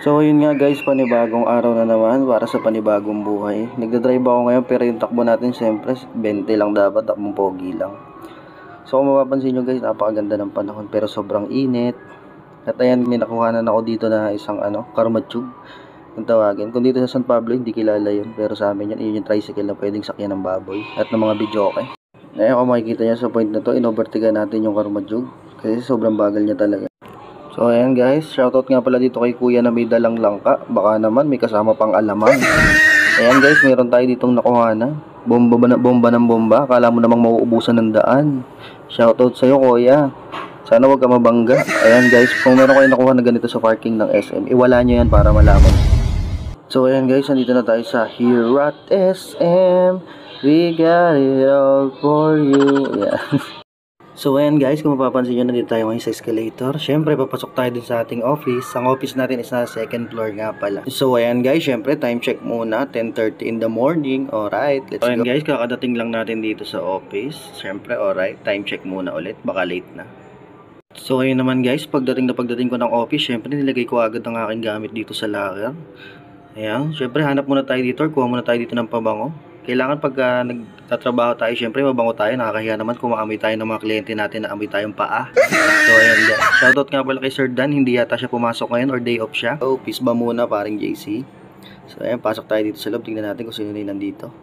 So yun nga guys, panibagong araw na naman para sa panibagong buhay. Nagdadrive ako ngayon pero yung takbo natin syempre 20 lang dapat, takbong pogi lang. So kung mapapansin nyo guys, napakaganda ng panahon pero sobrang init. At ayan, may nakuhanan ako dito na isang karmatsyug kung tawagin. Kung dito sa San Pablo hindi kilala yun, pero sa amin yun yung tricycle na pwedeng sakyan ng baboy at ng mga bidyoke. Ngayon kung makikita nyo sa point na to, inovertigan natin yung karmatsyug kasi sobrang bagal niya talaga. So ayan guys, shoutout nga pala dito kay kuya na may dalang langka. Baka naman may kasama pang alamang. Ayan guys, meron tayo ditong nakuha na bomba ng bomba. Akala mo namang mauubusan ng daan. Shoutout sa'yo kuya. Sana wag ka mabangga. Ayan guys, kung meron kayo nakuha na ganito sa parking ng SM, iwala nyo yan para malaman. So ayan guys, nandito na tayo sa Here at SM. We got it all for you. Yeah. So ayan guys, kung mapapansin nyo, nandito tayo ngayon sa escalator. Syempre, papasok tayo din sa ating office. Ang office natin is na second floor nga pala. So ayan guys, syempre, time check muna. 10:30 in the morning. Alright, let's go. Ayan guys, kakadating lang natin dito sa office. Syempre, alright, time check muna ulit. Baka late na. So ayun naman guys, pagdating ko ng office, syempre, nilagay ko agad ang aking gamit dito sa locker. Ayan, syempre, hanap muna tayo dito or kuha muna tayo dito ng pabango. Kailangan pagka nagtatrabaho tayo, syempre mabango tayo. Nakakahiya naman kung maamoy tayo ng mga kliyente natin na amoy tayong paa. So ayan guys, shoutout nga pala kay Sir Dan. Hindi yata siya pumasok ngayon or day off siya. So peace ba muna paring JC. So ayan, pasok tayo dito sa loob. Tingnan natin kung sino na nandito.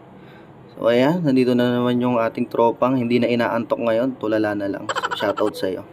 So ayan, nandito na naman yung ating tropang hindi na inaantok ngayon. Tulala na lang. So, shoutout sa'yo.